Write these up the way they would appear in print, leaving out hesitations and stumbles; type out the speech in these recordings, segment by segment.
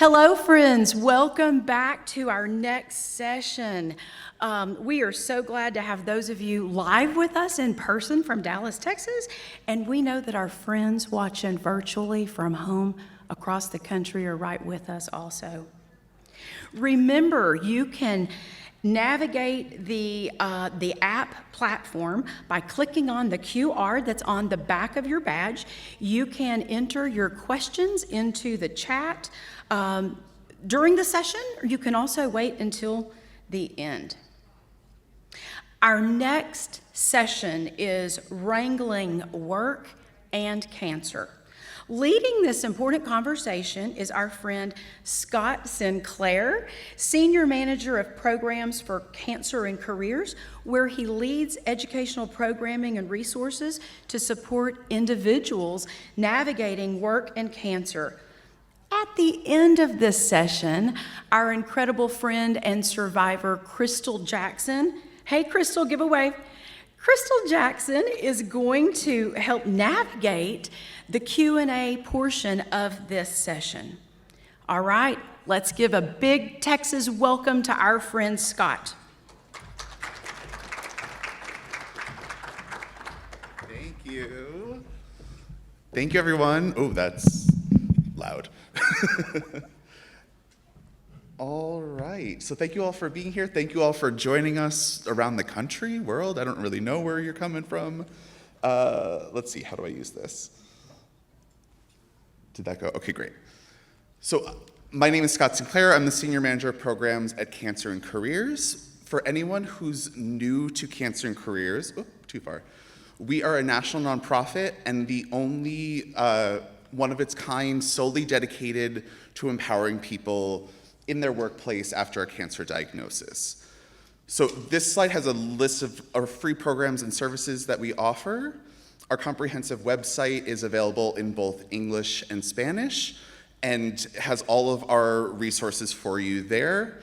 Hello, friends. Welcome back to our next session. We are so glad to have those of you live with us in person from Dallas, Texas, and we know that our friends watching virtually from home across the country are right with us also. Remember, you can navigate the app platform by clicking on the QR that's on the back of your badge. You can enter your questions into the chat during the session, or you can also wait until the end. Our next session is Wrangling Work and Cancer. Leading this important conversation is our friend Scott Sinclair, Senior Manager of Programs for Cancer and Careers, where he leads educational programming and resources to support individuals navigating work and cancer. At the end of this session, our incredible friend and survivor, Crystal Jackson. Hey, Crystal, give a wave. Crystal Jackson is going to help navigate the Q&A portion of this session. All right, let's give a big Texas welcome to our friend Scott. Thank you. Thank you, everyone. Oh, that's loud. All right, so thank you all for being here. Thank you all for joining us around the country, world. I don't really know where you're coming from. Let's see, how do I use this? Did that go? Okay, great. So my name is Scott Sinclair. I'm the Senior Manager of Programs at Cancer and Careers. For anyone who's new to Cancer and Careers, we are a national nonprofit and the only one of its kind solely dedicated to empowering people in their workplace after a cancer diagnosis. So this slide has a list of our free programs and services that we offer. Our comprehensive website is available in both English and Spanish and has all of our resources for you there.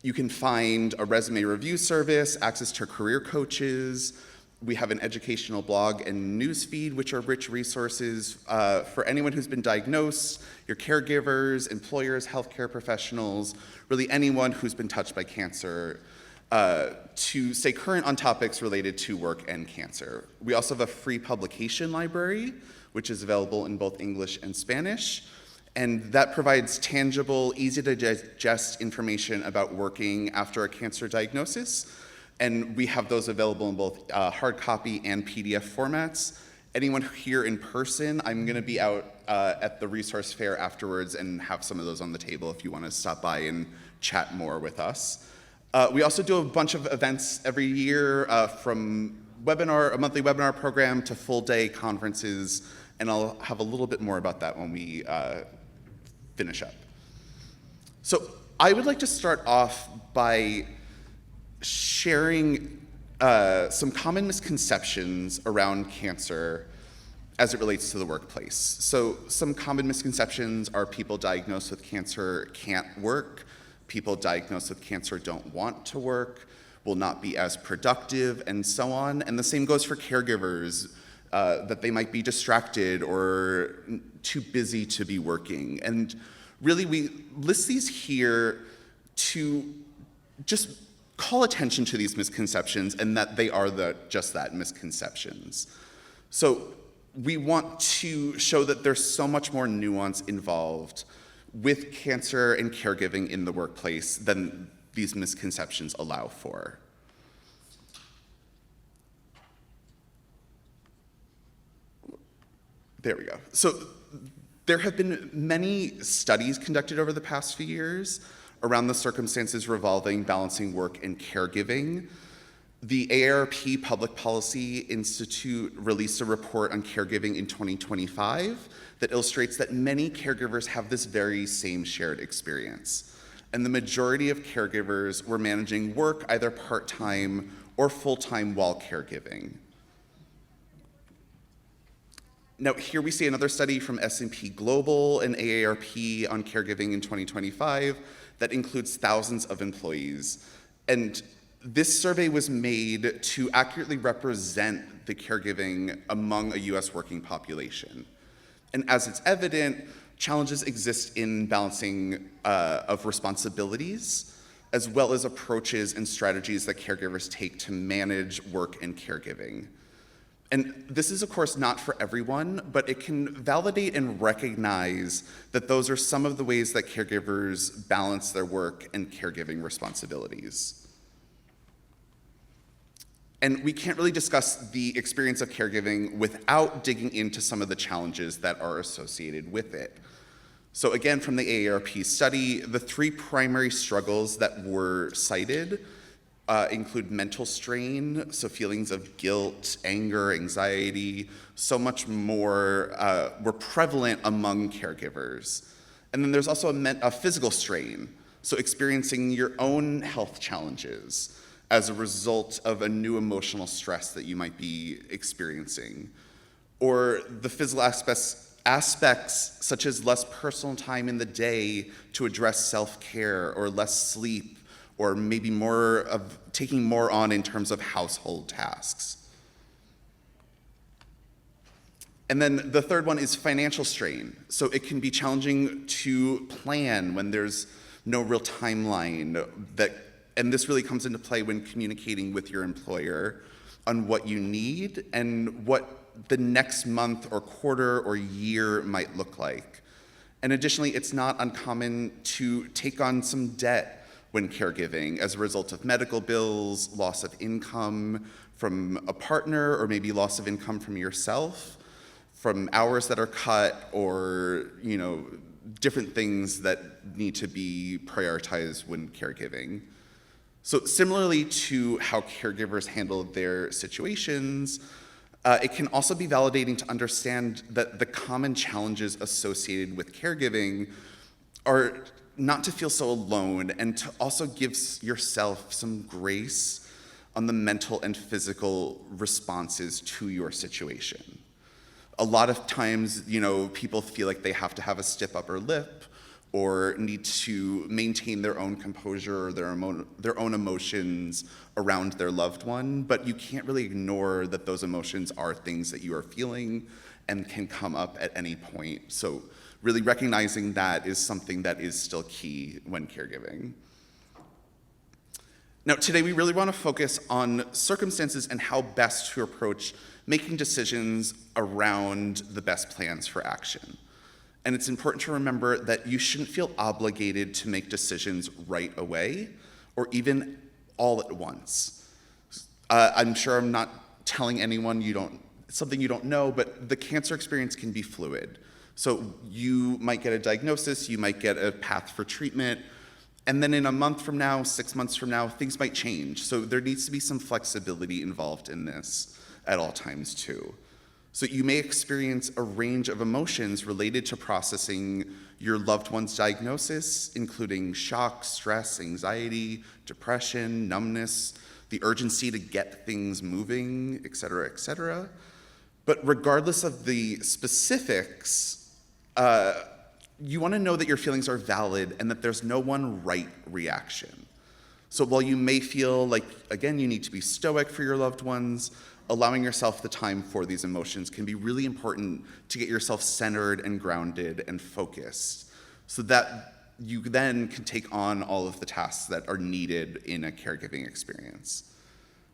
You can find a resume review service, access to career coaches. We have an educational blog and news feed, which are rich resources for anyone who's been diagnosed, your caregivers, employers, healthcare professionals, really anyone who's been touched by cancer, to stay current on topics related to work and cancer. We also have a free publication library, which is available in both English and Spanish, and that provides tangible, easy to digest information about working after a cancer diagnosis. And we have those available in both hard copy and PDF formats. Anyone here in person, I'm gonna be out at the resource fair afterwards and have some of those on the table if you wanna stop by and chat more with us. We also do a bunch of events every year, from a monthly webinar program to full day conferences, and I'll have a little bit more about that when we finish up. So I would like to start off by sharing some common misconceptions around cancer as it relates to the workplace. So some common misconceptions are people diagnosed with cancer can't work, people diagnosed with cancer don't want to work, will not be as productive, and so on. And the same goes for caregivers, that they might be distracted or too busy to be working. And really we list these here to just call attention to these misconceptions and that they are just that, misconceptions. So we want to show that there's so much more nuance involved with cancer and caregiving in the workplace than these misconceptions allow for. There we go. So there have been many studies conducted over the past few years around the circumstances revolving balancing work and caregiving. The AARP Public Policy Institute released a report on caregiving in 2025 that illustrates that many caregivers have this very same shared experience. And the majority of caregivers were managing work either part-time or full-time while caregiving. Now, here we see another study from S&P Global and AARP on caregiving in 2025 that includes thousands of employees. And this survey was made to accurately represent the caregiving among a US working population. And as it's evident, challenges exist in balancing of responsibilities, as well as approaches and strategies that caregivers take to manage work and caregiving. And this is, of course, not for everyone, but it can validate and recognize that those are some of the ways that caregivers balance their work and caregiving responsibilities. And we can't really discuss the experience of caregiving without digging into some of the challenges that are associated with it. So again, from the AARP study, the 3 primary struggles that were cited include mental strain, so feelings of guilt, anger, anxiety, so much more were prevalent among caregivers. And then there's also a physical strain, so experiencing your own health challenges as a result of a new emotional stress that you might be experiencing. Or the physical aspects such as less personal time in the day to address self-care, or less sleep, or maybe more of taking more on in terms of household tasks. And then the third one is financial strain. So it can be challenging to plan when there's no real timeline and this really comes into play when communicating with your employer on what you need and what the next month or quarter or year might look like. And additionally, it's not uncommon to take on some debt when caregiving as a result of medical bills, loss of income from a partner, or maybe loss of income from yourself, from hours that are cut, or different things that need to be prioritized when caregiving. So similarly to how caregivers handle their situations, it can also be validating to understand that the common challenges associated with caregiving are not to feel so alone, and to also give yourself some grace on the mental and physical responses to your situation. A lot of times, people feel like they have to have a stiff upper lip, or need to maintain their own composure or their own emotions around their loved one, but you can't really ignore that those emotions are things that you are feeling and can come up at any point. So really recognizing that is something that is still key when caregiving. Now, today we really want to focus on circumstances and how best to approach making decisions around the best plans for action. And it's important to remember that you shouldn't feel obligated to make decisions right away or even all at once. I'm sure I'm not telling anyone something you don't know, but the cancer experience can be fluid. So you might get a diagnosis, you might get a path for treatment, and then in a month from now, 6 months from now, things might change. So there needs to be some flexibility involved in this at all times too. So you may experience a range of emotions related to processing your loved one's diagnosis, including shock, stress, anxiety, depression, numbness, the urgency to get things moving, et cetera, et cetera. But regardless of the specifics, you want to know that your feelings are valid and that there's no one right reaction. So while you may feel like, again, you need to be stoic for your loved ones, allowing yourself the time for these emotions can be really important to get yourself centered and grounded and focused so that you then can take on all of the tasks that are needed in a caregiving experience.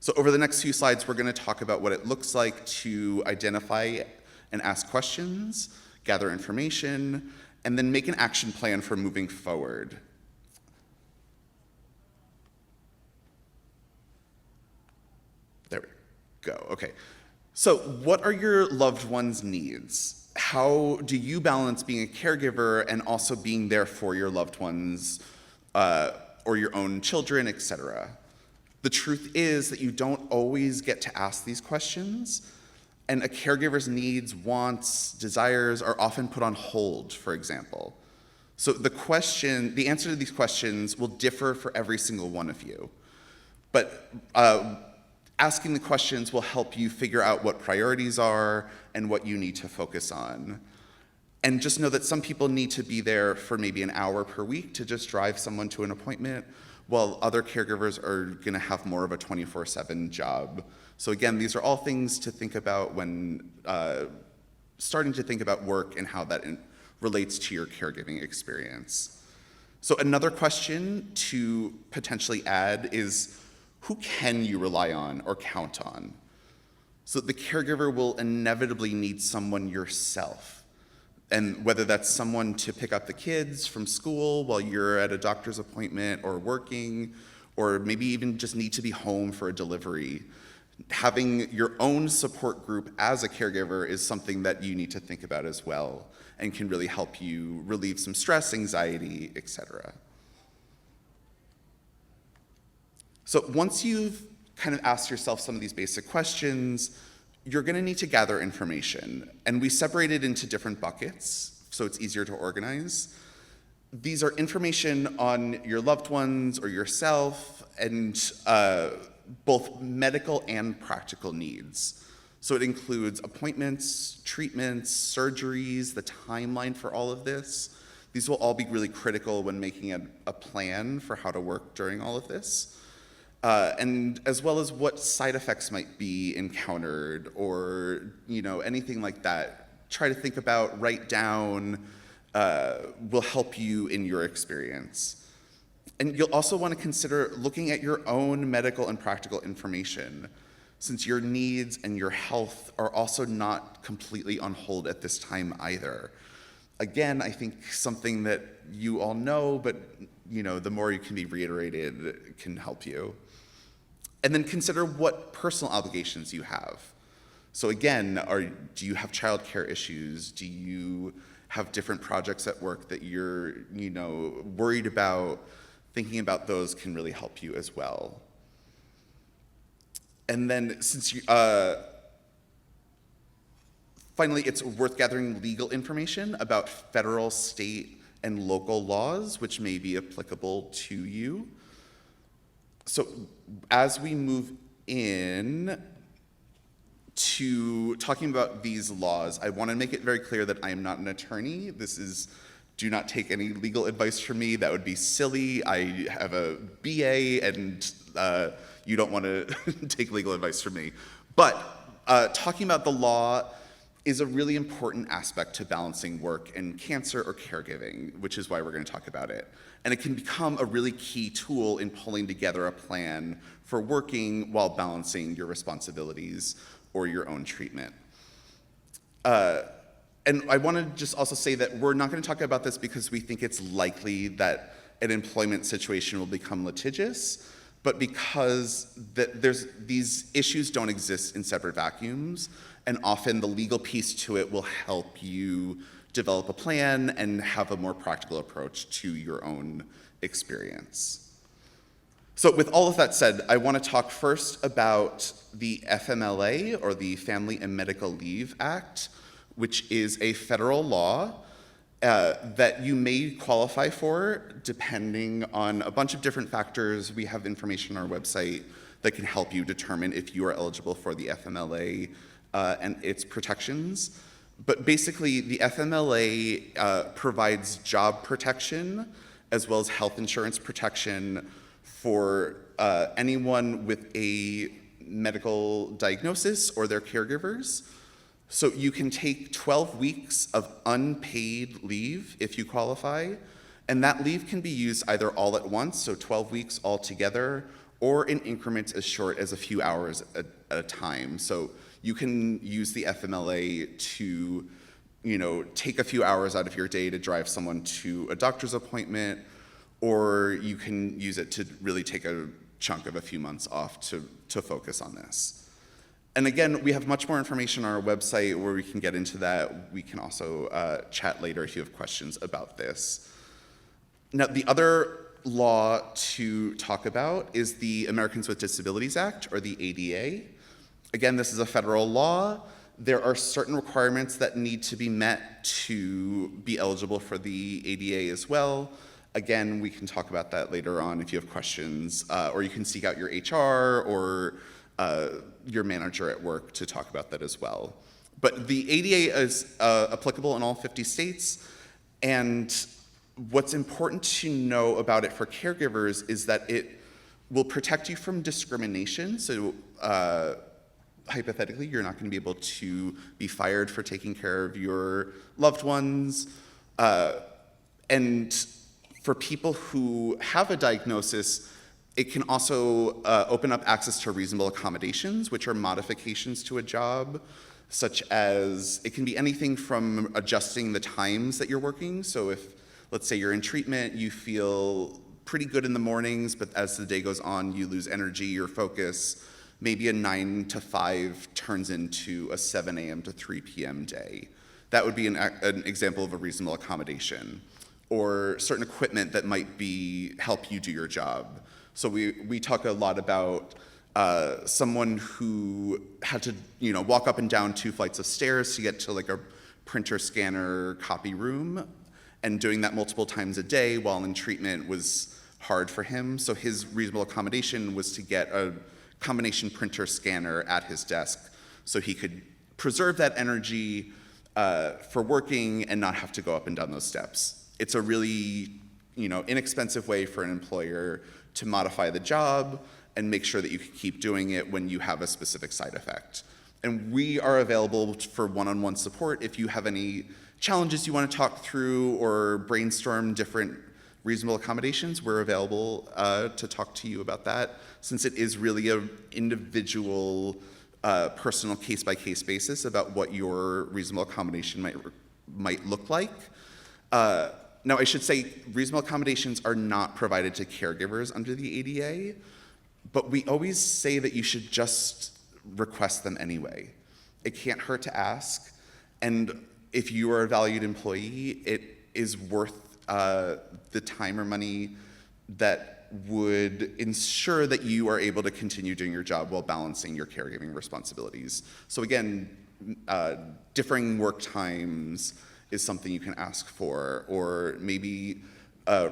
So over the next few slides, we're going to talk about what it looks like to identify and ask questions, gather information, and then make an action plan for moving forward. There we go. Okay. So what are your loved one's needs? How do you balance being a caregiver and also being there for your loved ones or your own children, etc.? The truth is that you don't always get to ask these questions, and a caregiver's needs, wants, desires are often put on hold, for example. So the answer to these questions will differ for every single one of you. But asking the questions will help you figure out what priorities are and what you need to focus on. And just know that some people need to be there for maybe an hour per week to just drive someone to an appointment, while other caregivers are going to have more of a 24/7 job. So again, these are all things to think about when starting to think about work and how that relates to your caregiving experience. So another question to potentially add is, who can you rely on or count on? So the caregiver will inevitably need someone yourself. And whether that's someone to pick up the kids from school while you're at a doctor's appointment or working, or maybe even just need to be home for a delivery, having your own support group as a caregiver is something that you need to think about as well, and can really help you relieve some stress, anxiety, etc. So once you've kind of asked yourself some of these basic questions, you're going to need to gather information. And we separate it into different buckets so it's easier to organize. These are information on your loved ones or yourself, and both medical and practical needs. So it includes appointments, treatments, surgeries, the timeline for all of this. These will all be really critical when making a plan for how to work during all of this. And as well as what side effects might be encountered, or anything like that. Try to think about, write down, will help you in your experience. And you'll also want to consider looking at your own medical and practical information, since your needs and your health are also not completely on hold at this time either. Again, I think something that you all know, but the more you can be reiterated can help you. And then consider what personal obligations you have. So again, do you have childcare issues? Do you have different projects at work that you're worried about? Thinking about those can really help you as well. And then finally, it's worth gathering legal information about federal, state, and local laws, which may be applicable to you. So as we move in to talking about these laws, I want to make it very clear that I am not an attorney. Do not take any legal advice from me. That would be silly. I have a BA, and you don't want to take legal advice from me. But talking about the law is a really important aspect to balancing work and cancer or caregiving, which is why we're going to talk about it. And it can become a really key tool in pulling together a plan for working while balancing your responsibilities or your own treatment. And I want to just also say that we're not going to talk about this because we think it's likely that an employment situation will become litigious, but because these issues don't exist in separate vacuums, and often the legal piece to it will help you develop a plan and have a more practical approach to your own experience. So with all of that said, I want to talk first about the FMLA, or the Family and Medical Leave Act, which is a federal law that you may qualify for depending on a bunch of different factors. We have information on our website that can help you determine if you are eligible for the FMLA and its protections. But basically, the FMLA provides job protection as well as health insurance protection for anyone with a medical diagnosis or their caregivers. So you can take 12 weeks of unpaid leave if you qualify, and that leave can be used either all at once, so 12 weeks all together, or in increments as short as a few hours at a time. So you can use the FMLA to, take a few hours out of your day to drive someone to a doctor's appointment, or you can use it to really take a chunk of a few months off to focus on this. And again, we have much more information on our website where we can get into that. We can also chat later if you have questions about this. Now, the other law to talk about is the Americans with Disabilities Act, or the ADA. Again, this is a federal law. There are certain requirements that need to be met to be eligible for the ADA as well. Again, we can talk about that later on if you have questions, or you can seek out your HR or your manager at work to talk about that as well. But the ADA is applicable in all 50 states, and what's important to know about it for caregivers is that it will protect you from discrimination. So hypothetically, you're not going to be able to be fired for taking care of your loved ones, And for people who have a diagnosis, it can also open up access to reasonable accommodations, which are modifications to a job, such as it can be anything from adjusting the times that you're working. So if, let's say you're in treatment, you feel pretty good in the mornings, but as the day goes on, you lose energy or focus. Maybe a 9 to 5 turns into a 7 a.m. to 3 p.m. day. That would be an example of a reasonable accommodation. Or certain equipment that might help you do your job. So we talk a lot about someone who had to walk up and down 2 flights of stairs to get to like a printer scanner copy room, and doing that multiple times a day while in treatment was hard for him. So his reasonable accommodation was to get a combination printer scanner at his desk so he could preserve that energy for working and not have to go up and down those steps. It's a really inexpensive way for an employer to modify the job and make sure that you can keep doing it when you have a specific side effect. And we are available for one-on-one support if you have any challenges you want to talk through or brainstorm different reasonable accommodations. We're available to talk to you about that, since it is really an individual, personal case-by-case basis about what your reasonable accommodation might look like. Now, I should say reasonable accommodations are not provided to caregivers under the ADA, but we always say that you should just request them anyway. It can't hurt to ask, and if you are a valued employee, it is worth the time or money that would ensure that you are able to continue doing your job while balancing your caregiving responsibilities. So again, differing work times is something you can ask for, or maybe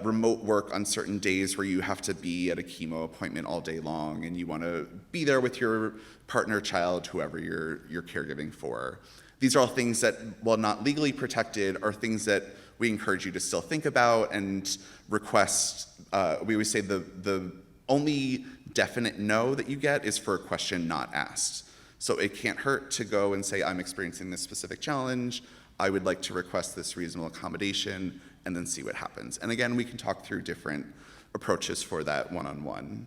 remote work on certain days where you have to be at a chemo appointment all day long and you want to be there with your partner, child, whoever you're caregiving for. These are all things that, while not legally protected, are things that we encourage you to still think about and request. We always say the only definite no that you get is for a question not asked. So it can't hurt to go and say, I'm experiencing this specific challenge, I would like to request this reasonable accommodation, and then see what happens. And again, we can talk through different approaches for that one-on-one.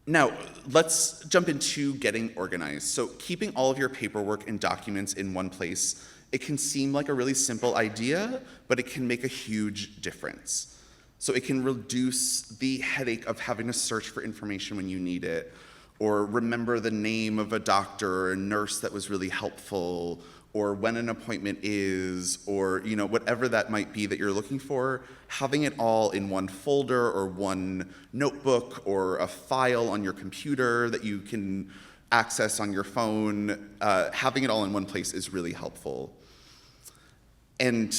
Now, let's jump into getting organized. So keeping all of your paperwork and documents in one place, it can seem like a really simple idea, but it can make a huge difference. So it can reduce the headache of having to search for information when you need it, or remember the name of a doctor or a nurse that was really helpful, or when an appointment is, or whatever that might be that you're looking for. Having it all in one folder or one notebook or a file on your computer that you can access on your phone, having it all in one place is really helpful. And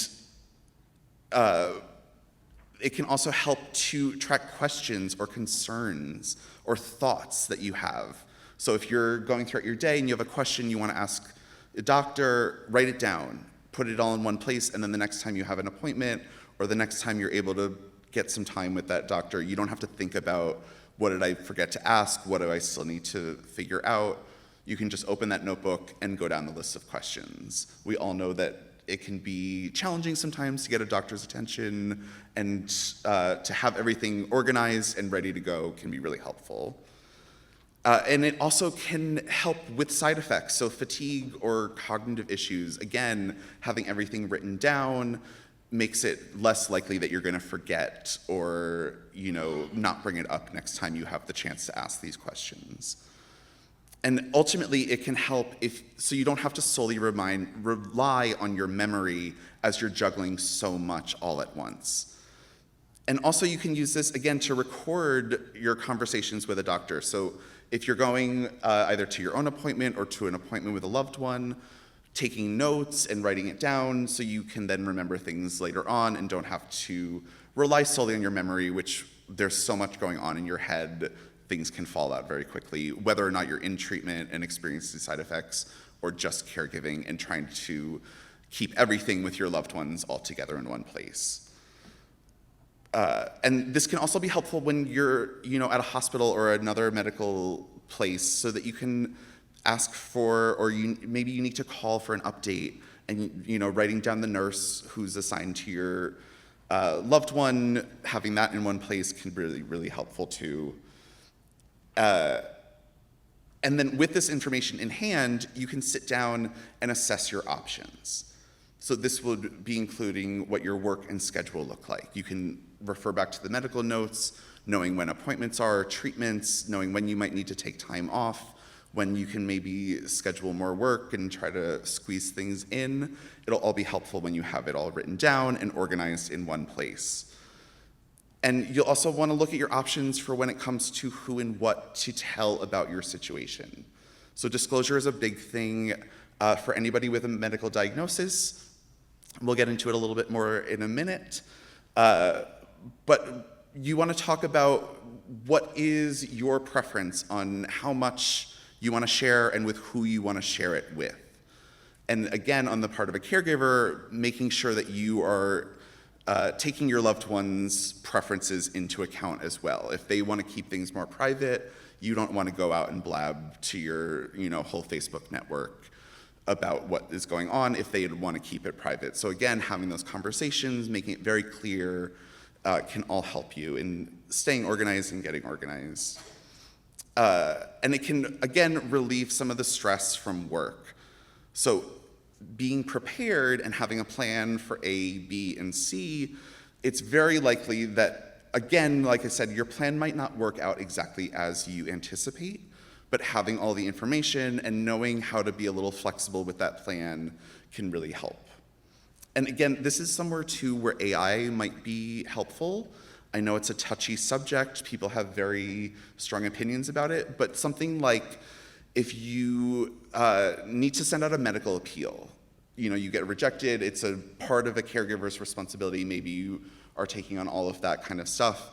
it can also help to track questions or concerns or thoughts that you have. So if you're going throughout your day and you have a question you want to ask a doctor, write it down, put it all in one place, and then the next time you have an appointment or the next time you're able to get some time with that doctor, you don't have to think about, what did I forget to ask? What do I still need to figure out? You can just open that notebook and go down the list of questions. We all know that it can be challenging sometimes to get a doctor's attention, and to have everything organized and ready to go can be really helpful. And it also can help with side effects, so fatigue or cognitive issues. Again, having everything written down makes it less likely that you're going to forget or not bring it up next time you have the chance to ask these questions. And ultimately, it can help so you don't have to solely rely on your memory as you're juggling so much all at once. And also, you can use this, again, to record your conversations with a doctor. So if you're going either to your own appointment or to an appointment with a loved one, taking notes and writing it down so you can then remember things later on and don't have to rely solely on your memory, which there's so much going on in your head, things can fall out very quickly, whether or not you're in treatment and experiencing side effects, or just caregiving and trying to keep everything with your loved ones all together in one place. And this can also be helpful when you're, at a hospital or another medical place, so that you can ask for, or maybe you need to call for an update, and writing down the nurse who's assigned to your loved one, having that in one place can be really helpful too. And then with this information in hand, you can sit down and assess your options. So this would be including what your work and schedule look like. You can refer back to the medical notes, knowing when appointments are, treatments, knowing when you might need to take time off, when you can maybe schedule more work and try to squeeze things in. It'll all be helpful when you have it all written down and organized in one place. And you'll also want to look at your options for when it comes to who and what to tell about your situation. So disclosure is a big thing for anybody with a medical diagnosis. We'll get into it a little bit more in a minute. But you want to talk about what is your preference on how much you want to share and with who you want to share it with. And again, on the part of a caregiver, making sure that you are taking your loved one's preferences into account as well. If they want to keep things more private, you don't want to go out and blab to your whole Facebook network about what is going on if they want to keep it private. So again, having those conversations, making it very clear, can all help you in staying organized and getting organized. And it can, again, relieve some of the stress from work. So being prepared and having a plan for A, B, and C, it's very likely that, again, like I said, your plan might not work out exactly as you anticipate, but having all the information and knowing how to be a little flexible with that plan can really help. And again, this is somewhere too where AI might be helpful. I know it's a touchy subject. People have very strong opinions about it, but something like if you need to send out a medical appeal, you get rejected, it's a part of a caregiver's responsibility, maybe you are taking on all of that kind of stuff.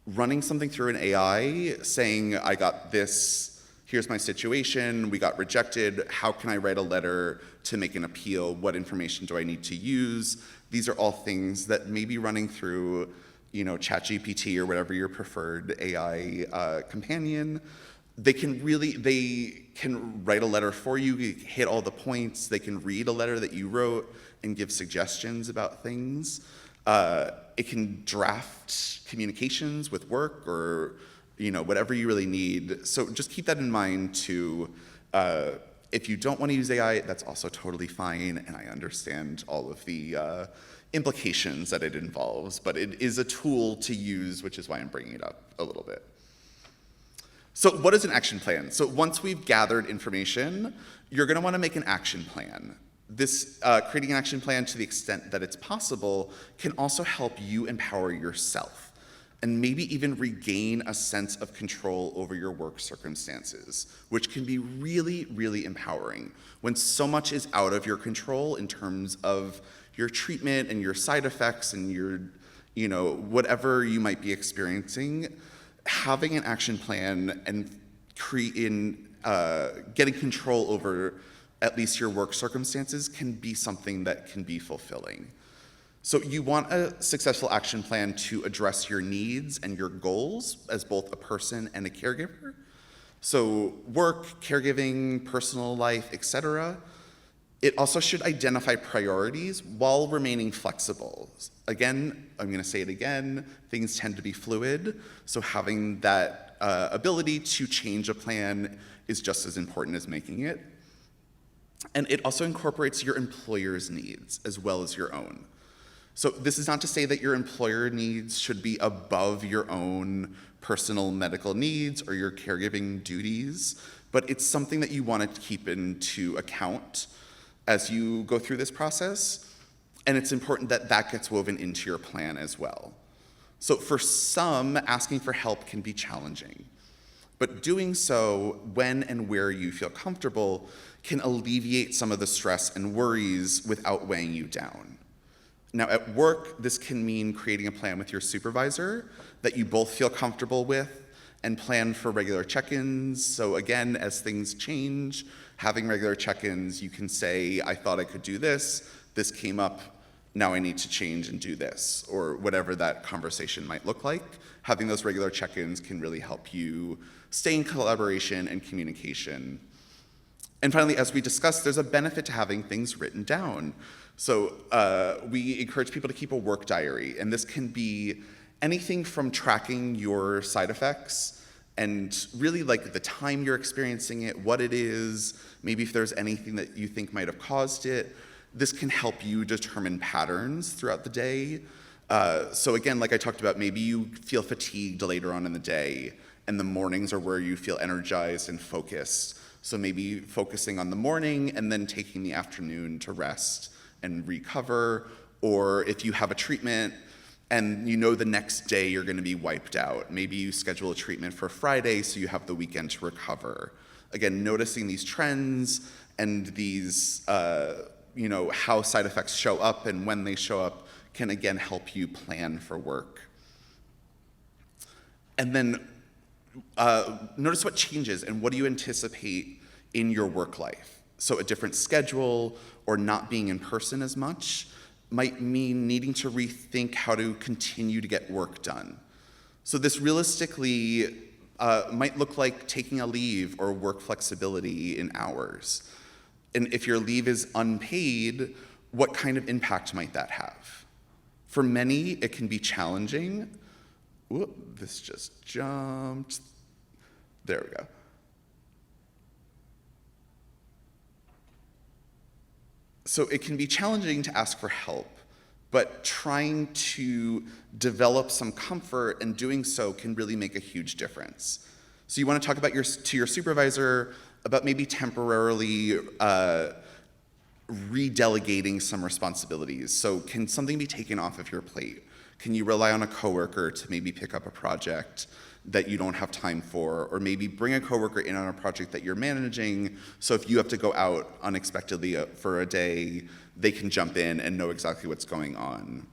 Running something through an AI, saying, I got this, here's my situation, we got rejected, how can I write a letter to make an appeal, what information do I need to use? These are all things that maybe running through ChatGPT or whatever your preferred AI companion, they can write a letter for you, hit all the points, they can read a letter that you wrote and give suggestions about things. It can draft communications with work or whatever you really need. So just keep that in mind too. If you don't want to use AI, that's also totally fine, and I understand all of the implications that it involves, but it is a tool to use, which is why I'm bringing it up a little bit. So what is an action plan? So once we've gathered information, you're going to want to make an action plan. This creating an action plan, to the extent that it's possible, can also help you empower yourself and maybe even regain a sense of control over your work circumstances, which can be really, really empowering. When so much is out of your control in terms of your treatment and your side effects and your, whatever you might be experiencing, having an action plan and getting control over at least your work circumstances can be something that can be fulfilling. So you want a successful action plan to address your needs and your goals as both a person and a caregiver. So work, caregiving, personal life, etc. It also should identify priorities while remaining flexible. Again, I'm going to say it again, things tend to be fluid, so having that ability to change a plan is just as important as making it. And it also incorporates your employer's needs as well as your own. So this is not to say that your employer needs should be above your own personal medical needs or your caregiving duties, but it's something that you want to keep into account as you go through this process, and it's important that that gets woven into your plan as well. So for some, asking for help can be challenging, but doing so when and where you feel comfortable can alleviate some of the stress and worries without weighing you down. Now at work, this can mean creating a plan with your supervisor that you both feel comfortable with and plan for regular check-ins. So again, as things change, having regular check-ins, you can say, I thought I could do this came up, now I need to change and do this, or whatever that conversation might look like. Having those regular check-ins can really help you stay in collaboration and communication. And finally, as we discussed, there's a benefit to having things written down. So we encourage people to keep a work diary, and this can be anything from tracking your side effects and really like the time you're experiencing it, what it is, maybe if there's anything that you think might have caused it. This can help you determine patterns throughout the day. So again, like I talked about, maybe you feel fatigued later on in the day, and the mornings are where you feel energized and focused. So maybe focusing on the morning and then taking the afternoon to rest and recover. Or if you have a treatment and you know the next day you're going to be wiped out, maybe you schedule a treatment for Friday so you have the weekend to recover. Again, noticing these trends and these, how side effects show up and when they show up can again help you plan for work. And then notice what changes and what do you anticipate in your work life. So a different schedule or not being in person as much might mean needing to rethink how to continue to get work done. So this realistically might look like taking a leave or work flexibility in hours. And if your leave is unpaid, what kind of impact might that have? For many, it can be challenging. Whoop, this just jumped. There we go. So it can be challenging to ask for help, but trying to develop some comfort and doing so can really make a huge difference. So you want to talk about to your supervisor about maybe temporarily redelegating some responsibilities. So can something be taken off of your plate? Can you rely on a coworker to maybe pick up a project that you don't have time for, or maybe bring a coworker in on a project that you're managing, so if you have to go out unexpectedly for a day, they can jump in and know exactly what's going on.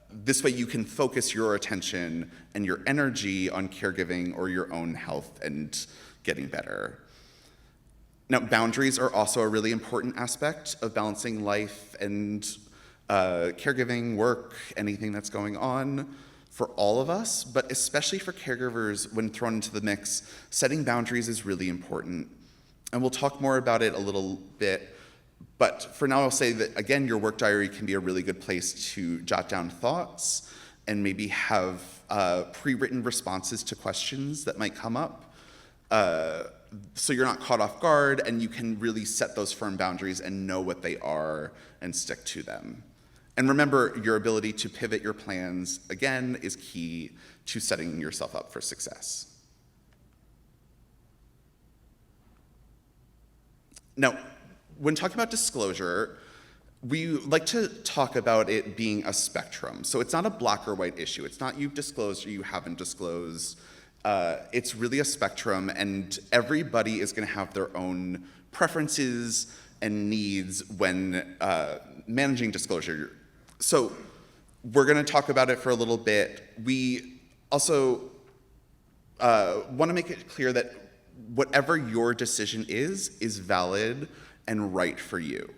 This way you can focus your attention and your energy on caregiving or your own health and getting better. Now, boundaries are also a really important aspect of balancing life and caregiving, work, anything that's going on for all of us, but especially for caregivers when thrown into the mix, setting boundaries is really important. And we'll talk more about it a little bit, but for now I'll say that, again, your work diary can be a really good place to jot down thoughts and maybe have pre-written responses to questions that might come up. So you're not caught off guard and you can really set those firm boundaries and know what they are and stick to them. And remember, your ability to pivot your plans, again, is key to setting yourself up for success. Now, when talking about disclosure, we like to talk about it being a spectrum. So it's not a black or white issue. It's not you've disclosed or you haven't disclosed. It's really a spectrum, and everybody is going to have their own preferences and needs when managing disclosure. So we're going to talk about it for a little bit. We also want to make it clear that whatever your decision is valid and right for you.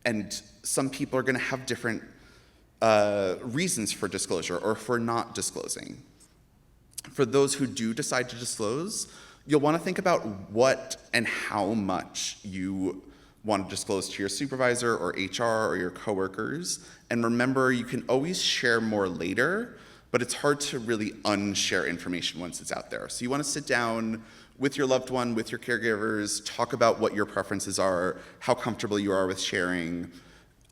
And some people are going to have different reasons for disclosure or for not disclosing. For those who do decide to disclose, you'll want to think about what and how much you want to disclose to your supervisor or HR or your coworkers. And remember, you can always share more later, but it's hard to really unshare information once it's out there. So you want to sit down with your loved one, with your caregivers, talk about what your preferences are, how comfortable you are with sharing,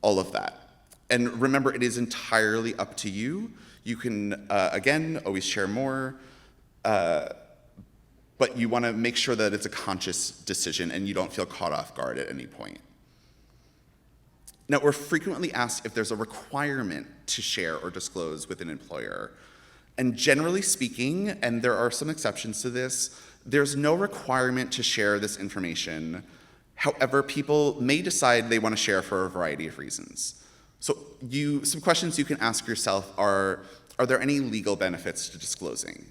all of that. And remember, it is entirely up to you. You can, again, always share more, but you want to make sure that it's a conscious decision and you don't feel caught off guard at any point. Now, we're frequently asked if there's a requirement to share or disclose with an employer. And generally speaking, and there are some exceptions to this, there's no requirement to share this information. However, people may decide they want to share for a variety of reasons. So some questions you can ask yourself are there any legal benefits to disclosing?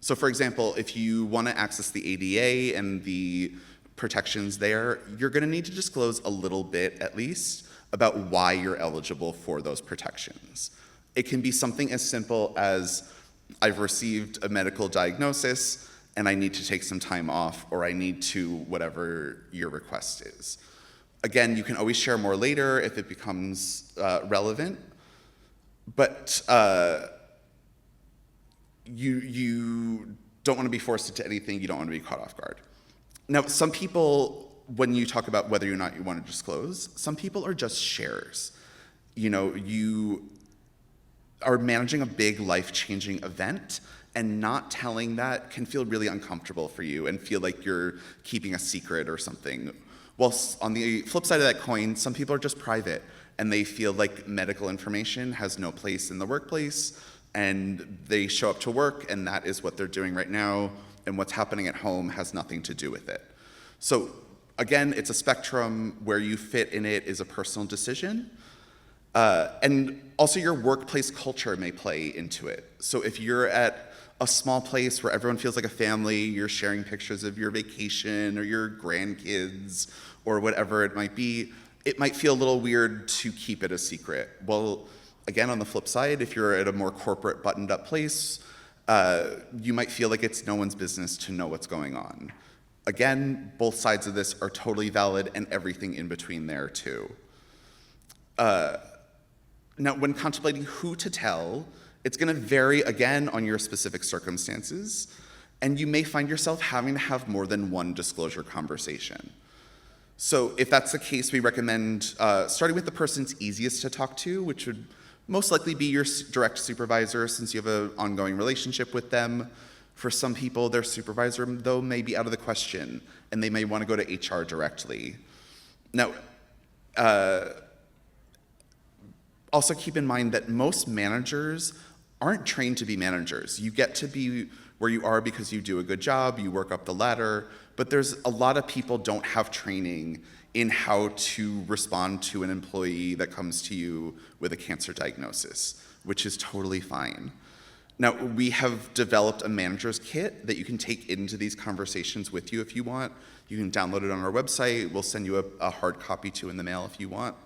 So for example, if you want to access the ADA and the protections there, you're going to need to disclose a little bit at least about why you're eligible for those protections. It can be something as simple as I've received a medical diagnosis and I need to take some time off, or I need to whatever your request is. Again, you can always share more later if it becomes relevant, but you don't want to be forced into anything. You don't want to be caught off guard. Now, some people, when you talk about whether or not you want to disclose, some people are just sharers. You are managing a big life-changing event, and not telling that can feel really uncomfortable for you and feel like you're keeping a secret or something. Whilst on the flip side of that coin, some people are just private, and they feel like medical information has no place in the workplace, and they show up to work, and that is what they're doing right now, and what's happening at home has nothing to do with it. So again, it's a spectrum. Where you fit in it is a personal decision. And also your workplace culture may play into it. So if you're at a small place where everyone feels like a family, you're sharing pictures of your vacation or your grandkids or whatever it might be, it might feel a little weird to keep it a secret. Well, again, on the flip side, if you're at a more corporate buttoned up place, you might feel like it's no one's business to know what's going on. Again, both sides of this are totally valid, and everything in between there too. Now, when contemplating who to tell, it's going to vary again on your specific circumstances, and you may find yourself having to have more than one disclosure conversation. So if that's the case, we recommend starting with the person's easiest to talk to, which would most likely be your direct supervisor, since you have an ongoing relationship with them. For some people, their supervisor, though, may be out of the question, and they may want to go to HR directly. Now, also keep in mind that most managers aren't trained to be managers. You get to be where you are because you do a good job, you work up the ladder, but there's a lot of people don't have training in how to respond to an employee that comes to you with a cancer diagnosis, which is totally fine. Now, we have developed a manager's kit that you can take into these conversations with you if you want. You can download it on our website. We'll send you a hard copy too in the mail if you want.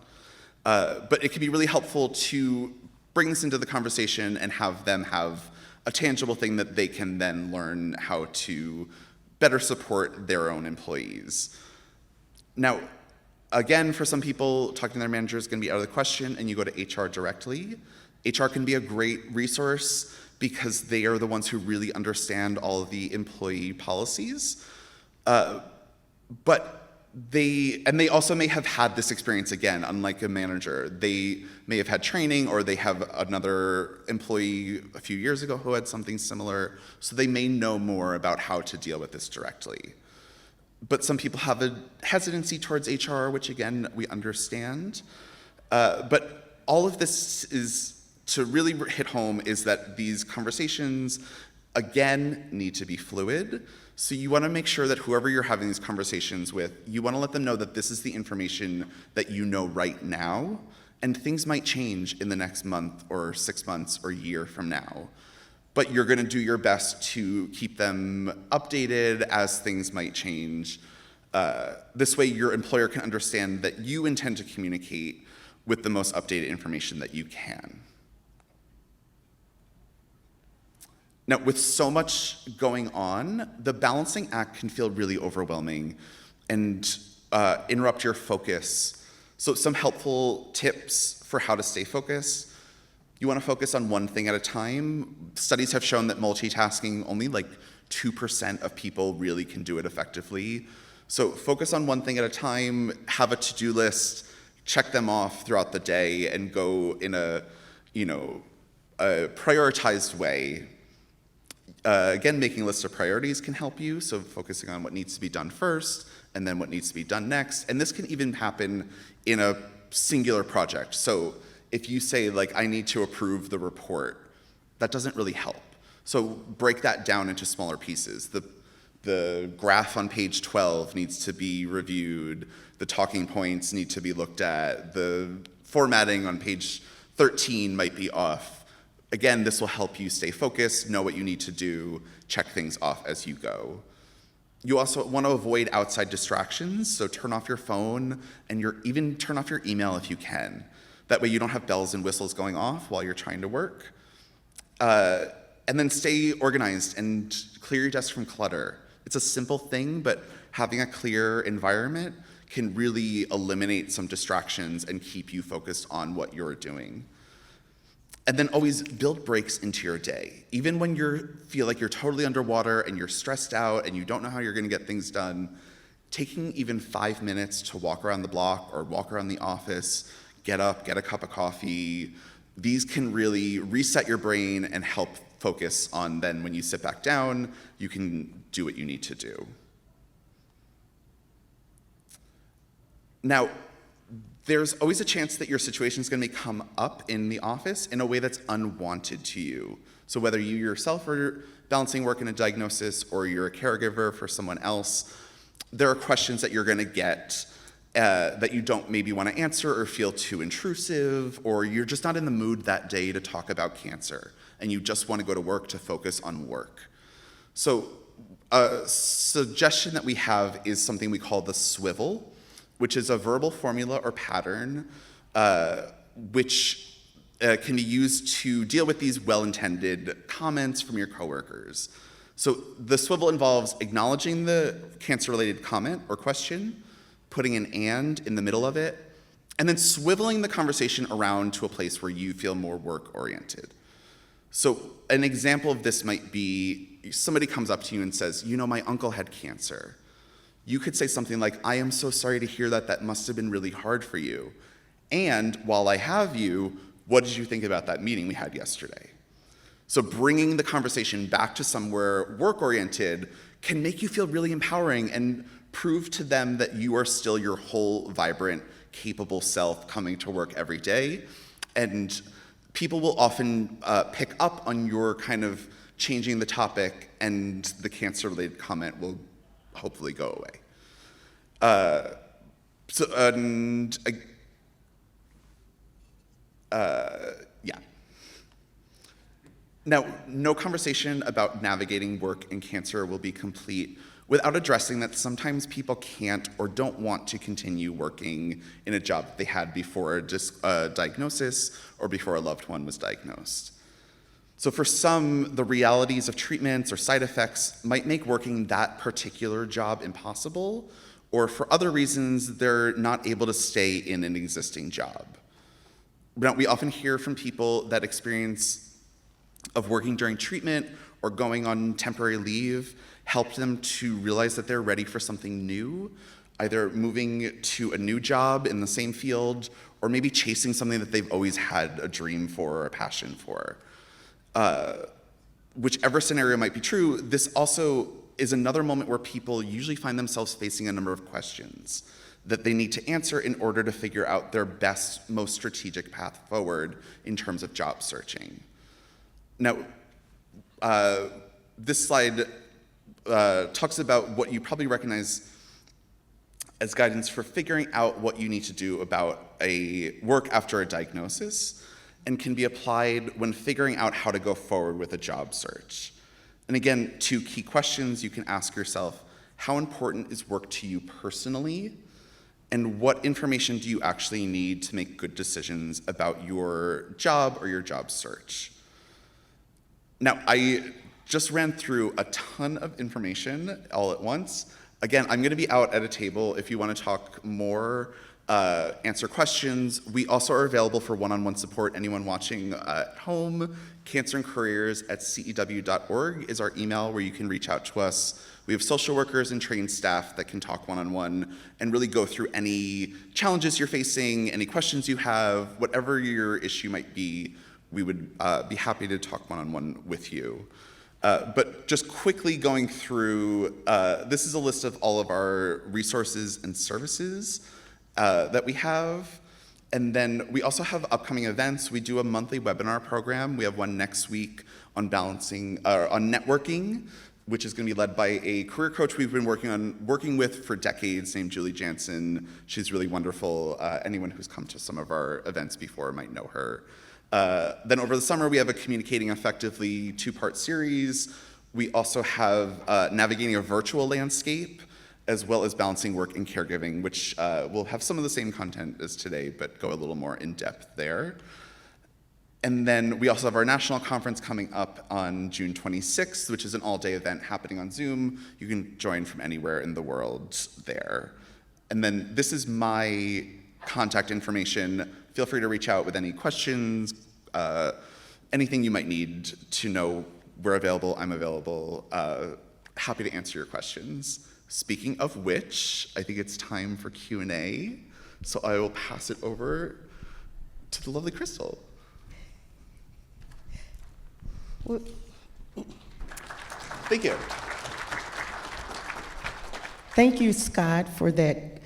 But it can be really helpful to bring this into the conversation and have them have a tangible thing that they can then learn how to better support their own employees. Now, again, for some people, talking to their manager is going to be out of the question, and you go to HR directly. HR can be a great resource because they are the ones who really understand all of the employee policies. But they also may have had this experience again, unlike a manager. They may have had training, or they have another employee a few years ago who had something similar, so they may know more about how to deal with this directly. But some people have a hesitancy towards HR, which again, we understand. But all of this is, to really hit home, is that these conversations, again, need to be fluid. So you want to make sure that whoever you're having these conversations with, you want to let them know that this is the information that you know right now, and things might change in the next month or 6 months or year from now. But you're going to do your best to keep them updated as things might change. This way your employer can understand that you intend to communicate with the most updated information that you can. Now, with so much going on, the balancing act can feel really overwhelming and interrupt your focus. So some helpful tips for how to stay focused. You want to focus on one thing at a time. Studies have shown that multitasking, only like 2% of people really can do it effectively. So focus on one thing at a time, have a to-do list, check them off throughout the day, and go in a prioritized way. Again, making lists of priorities can help you, so focusing on what needs to be done first and then what needs to be done next. And this can even happen in a singular project. So if you say, like, I need to approve the report, that doesn't really help. So break that down into smaller pieces. The graph on page 12 needs to be reviewed. The talking points need to be looked at. The formatting on page 13 might be off. Again, this will help you stay focused, know what you need to do, check things off as you go. You also want to avoid outside distractions, so turn off your phone and even turn off your email if you can. That way you don't have bells and whistles going off while you're trying to work. And And then stay organized and clear your desk from clutter. It's a simple thing, but having a clear environment can really eliminate some distractions and keep you focused on what you're doing. And then always build breaks into your day. Even when you feel like you're totally underwater and you're stressed out and you don't know how you're gonna get things done, taking even 5 minutes to walk around the block or walk around the office, get up, get a cup of coffee, these can really reset your brain and help focus on then when you sit back down, you can do what you need to do. Now, there's always a chance that your situation is going to come up in the office in a way that's unwanted to you. So whether you yourself are balancing work and a diagnosis or you're a caregiver for someone else, there are questions that you're going to get that you don't maybe want to answer or feel too intrusive, or you're just not in the mood that day to talk about cancer, and you just want to go to work to focus on work. So a suggestion that we have is something we call the swivel, which is a verbal formula or pattern which can be used to deal with these well-intended comments from your coworkers. So the swivel involves acknowledging the cancer-related comment or question, putting an "and" in the middle of it, and then swiveling the conversation around to a place where you feel more work-oriented. So an example of this might be somebody comes up to you and says, "You know, my uncle had cancer." You could say something like, "I am so sorry to hear that. That must have been really hard for you. And while I have you, what did you think about that meeting we had yesterday?" So bringing the conversation back to somewhere work-oriented can make you feel really empowering and prove to them that you are still your whole, vibrant, capable self coming to work every day. And people will often pick up on your kind of changing the topic, and the cancer-related comment will hopefully go away. Yeah. Now, no conversation about navigating work and cancer will be complete without addressing that sometimes people can't or don't want to continue working in a job that they had before a diagnosis or before a loved one was diagnosed. So for some, the realities of treatments or side effects might make working that particular job impossible, or for other reasons, they're not able to stay in an existing job. Now, we often hear from people that experience of working during treatment or going on temporary leave helped them to realize that they're ready for something new, either moving to a new job in the same field, or maybe chasing something that they've always had a dream for or a passion for. Whichever scenario might be true, this also is another moment where people usually find themselves facing a number of questions that they need to answer in order to figure out their best, most strategic path forward in terms of job searching. Now, this slide talks about what you probably recognize as guidance for figuring out what you need to do about a work after a diagnosis, and can be applied when figuring out how to go forward with a job search. And again, 2 key questions you can ask yourself: how important is work to you personally? And what information do you actually need to make good decisions about your job or your job search? Now, I just ran through a ton of information all at once. Again, I'm gonna be out at a table if you wanna talk more, answer questions. We also are available for one-on-one support. Anyone watching at home, cancerandcareers@cew.org is our email where you can reach out to us. We have social workers and trained staff that can talk one-on-one and really go through any challenges you're facing, any questions you have, whatever your issue might be. We would be happy to talk one-on-one with you. But just quickly going through, this is a list of all of our resources and services that we have. And then we also have upcoming events. We do a monthly webinar program. We have one next week on on networking, which is going to be led by a career coach we've been working with for decades, named Julie Jansen. She's really wonderful. Anyone who's come to some of our events before might know her. Then over the summer, we have a Communicating Effectively 2-part series. We also have Navigating a Virtual Landscape, as well as Balancing Work and Caregiving, which will have some of the same content as today, but go a little more in depth there. And then we also have our national conference coming up on June 26th, which is an all-day event happening on Zoom. You can join from anywhere in the world there. And then this is my contact information. Feel free to reach out with any questions, anything you might need to know. We're available, I'm available. Happy to answer your questions. Speaking of which, I think it's time for Q&A. So I will pass it over to the lovely Crystal. Thank you. Thank you, Scott, for that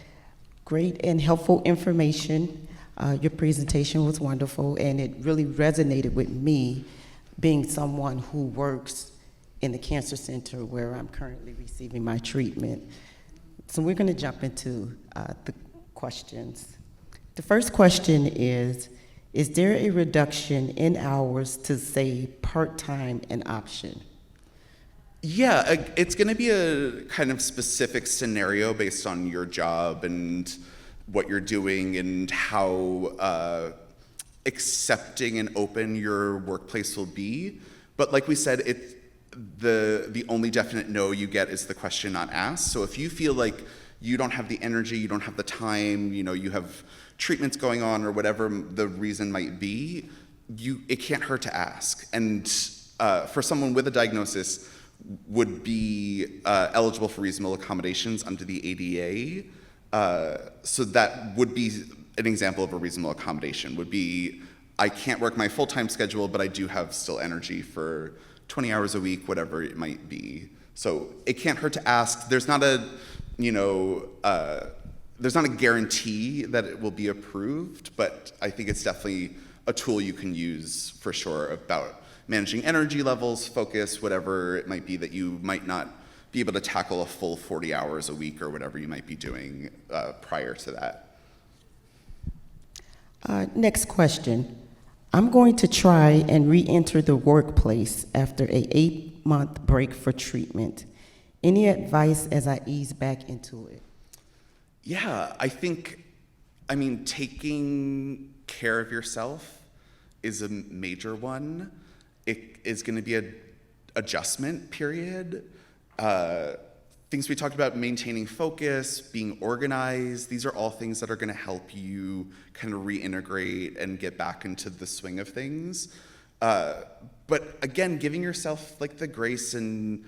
great and helpful information. Your presentation was wonderful, and it really resonated with me, being someone who works in the cancer center where I'm currently receiving my treatment. So we're going to jump into the questions. The first question is there a reduction in hours to, say, part-time an option? Yeah, it's going to be a kind of specific scenario based on your job and what you're doing and how accepting and open your workplace will be. But like we said, the only definite no you get is the question not asked. So if you feel like you don't have the energy, you don't have the time, you have treatments going on or whatever the reason might be, it can't hurt to ask. And for someone with a diagnosis would be eligible for reasonable accommodations under the ADA. So that would be an example of a reasonable accommodation, would be, I can't work my full-time schedule, but I do have still energy for 20 hours a week, whatever it might be. So it can't hurt to ask. There's not a, there's not a guarantee that it will be approved, but I think it's definitely a tool you can use for sure about managing energy levels, focus, whatever it might be that you might not be able to tackle a full 40 hours a week or whatever you might be doing prior to that. Next question. I'm going to try and re-enter the workplace after an 8-month break for treatment. Any advice as I ease back into it? Yeah, I mean, taking care of yourself is a major one. It is going to be an adjustment period. Things we talked about, maintaining focus, being organized, these are all things that are going to help you kind of reintegrate and get back into the swing of things. But again, giving yourself like the grace and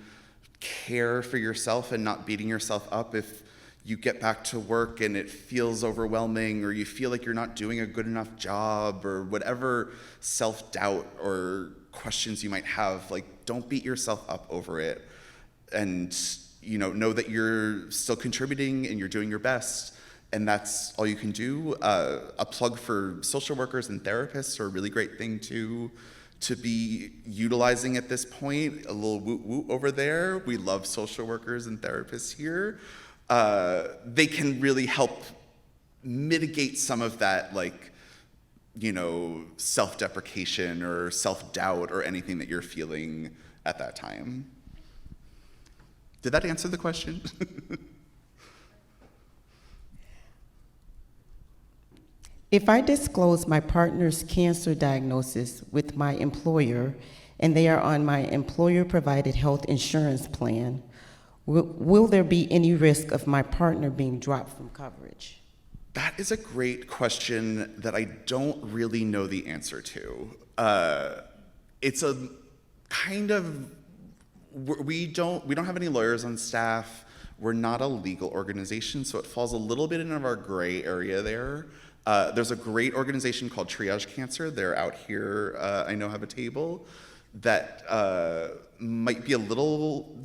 care for yourself and not beating yourself up if you get back to work and it feels overwhelming or you feel like you're not doing a good enough job or whatever self-doubt or questions you might have, like, don't beat yourself up over it. And know that you're still contributing and you're doing your best, and that's all you can do. A plug for social workers and therapists are a really great thing to be utilizing at this point. A little woot woot over there. We love social workers and therapists here. They can really help mitigate some of that, like, self-deprecation or self-doubt or anything that you're feeling at that time. Did that answer the question? If I disclose my partner's cancer diagnosis with my employer and they are on my employer-provided health insurance plan, will there be any risk of my partner being dropped from coverage? That is a great question that I don't really know the answer to. It's a kind of, we don't have any lawyers on staff. We're not a legal organization, so it falls a little bit into our gray area there. There's a great organization called Triage Cancer. They're out here, I know have a table that might be a little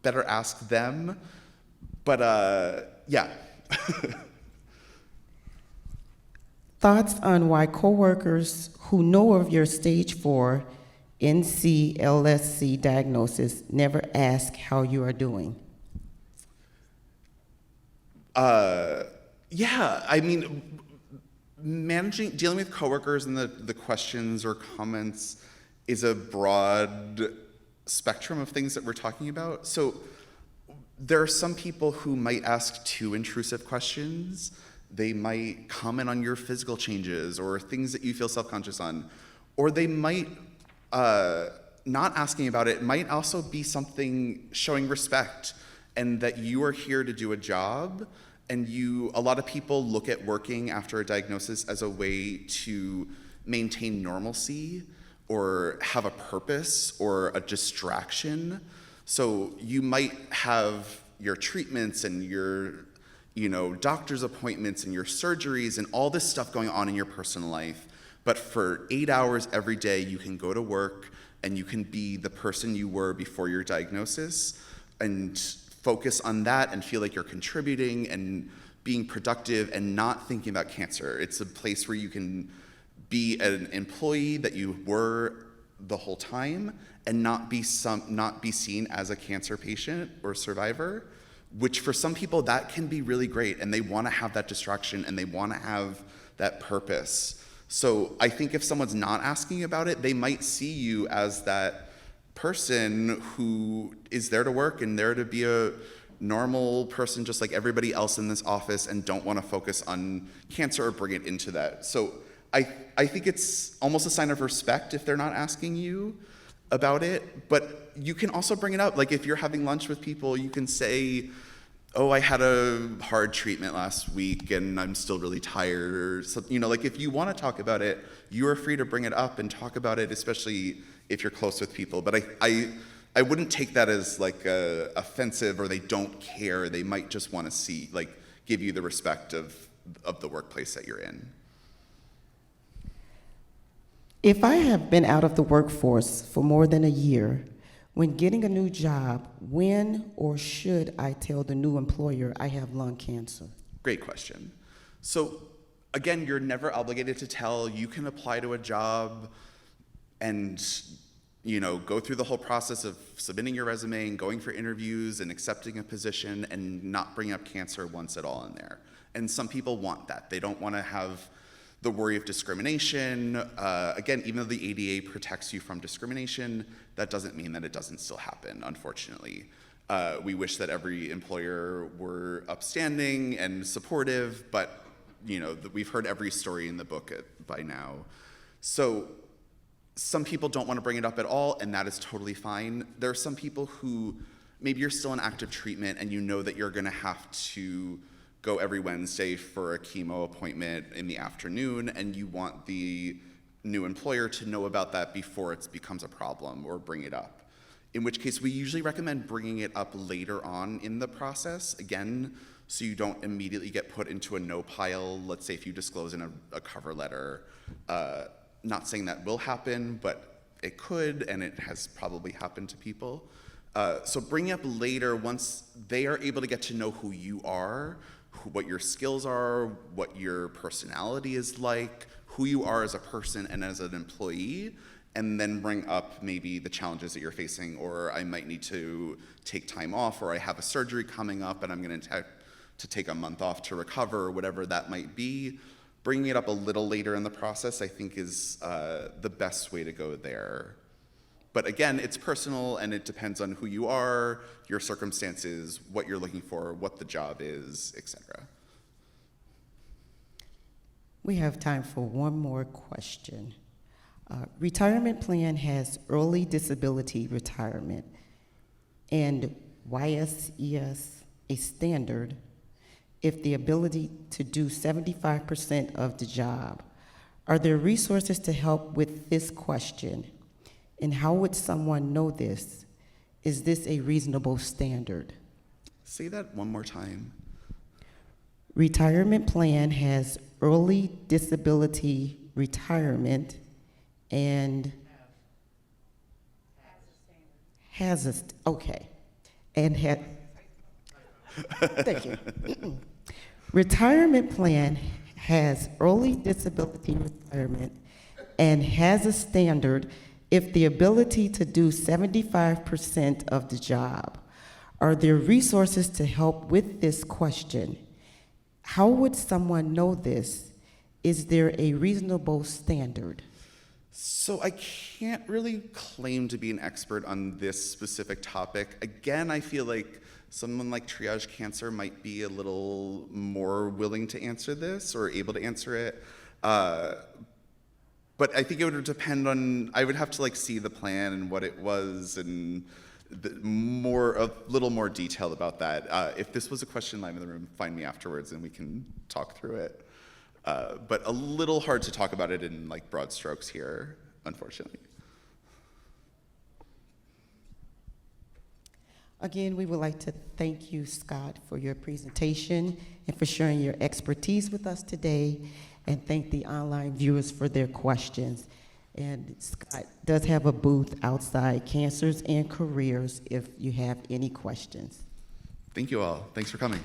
better ask them, but yeah. Thoughts on why coworkers who know of your stage 4 NCLSC diagnosis never ask how you are doing? Yeah, I mean, dealing with coworkers and the questions or comments is a broad spectrum of things that we're talking about. So there are some people who might ask too intrusive questions. They might comment on your physical changes or things that you feel self-conscious on, Or they might, not asking about it might also be something showing respect and that you are here to do a job. And a lot of people look at working after a diagnosis as a way to maintain normalcy or have a purpose or a distraction. So you might have your treatments and your doctor's appointments and your surgeries and all this stuff going on in your personal life. But for 8 hours every day, you can go to work and you can be the person you were before your diagnosis and focus on that and feel like you're contributing and being productive and not thinking about cancer. It's a place where you can be an employee that you were the whole time and not be seen as a cancer patient or survivor, which for some people that can be really great, and they want to have that distraction and they want to have that purpose. So I think if someone's not asking about it, they might see you as that person who is there to work and there to be a normal person just like everybody else in this office and don't want to focus on cancer or bring it into that. So I think it's almost a sign of respect if they're not asking you about it, but you can also bring it up. Like if you're having lunch with people, you can say, oh, I had a hard treatment last week and I'm still really tired, or something. Like if you want to talk about it, you are free to bring it up and talk about it, especially if you're close with people. But I wouldn't take that as like offensive or they don't care. They might just want to give you the respect of the workplace that you're in. If I have been out of the workforce for more than a year, when getting a new job, when or should I tell the new employer I have lung cancer? Great question. So again, you're never obligated to tell. You can apply to a job and go through the whole process of submitting your resume and going for interviews and accepting a position and not bring up cancer once at all in there. And some people want that. They don't want to have the worry of discrimination. Again, even though the ADA protects you from discrimination, that doesn't mean that it doesn't still happen, unfortunately. We wish that every employer were upstanding and supportive, but we've heard every story in the book by now. So some people don't want to bring it up at all, and that is totally fine. There are some people who maybe you're still in active treatment and you know that you're going to have to go every Wednesday for a chemo appointment in the afternoon, and you want the new employer to know about that before it becomes a problem or bring it up. In which case, we usually recommend bringing it up later on in the process, again, so you don't immediately get put into a no pile. Let's say if you disclose in a cover letter, not saying that will happen, but it could, and it has probably happened to people. So bring it up later once they are able to get to know who you are, what your skills are, what your personality is like, who you are as a person and as an employee, and then bring up maybe the challenges that you're facing, or I might need to take time off, or I have a surgery coming up and I'm going to take a month off to recover, or whatever that might be. Bringing it up a little later in the process, I think, is the best way to go there. But again, it's personal and it depends on who you are, your circumstances, what you're looking for, what the job is, etc. We have time for one more question. Retirement plan has early disability retirement and YSES a standard if the ability to do 75% of the job. Are there resources to help with this question? And how would someone know this? Is this a reasonable standard? Say that one more time. Retirement plan has early disability retirement and has a, okay, and had, thank you. Retirement plan has early disability retirement and has a standard if the ability to do 75% of the job. Are there resources to help with this question? How would someone know this? Is there a reasonable standard? So I can't really claim to be an expert on this specific topic. Again, I feel like someone like Triage Cancer might be a little more willing to answer this or able to answer it. But I think it would depend on, I would have to like see the plan and what it was and a little more detail about that. If this was a question live in the room, find me afterwards and we can talk through it. But a little hard to talk about it in like broad strokes here, unfortunately. Again, we would like to thank you, Scott, for your presentation and for sharing your expertise with us today, and thank the online viewers for their questions. And Scott does have a booth outside Cancers and Careers if you have any questions. Thank you all. Thanks for coming.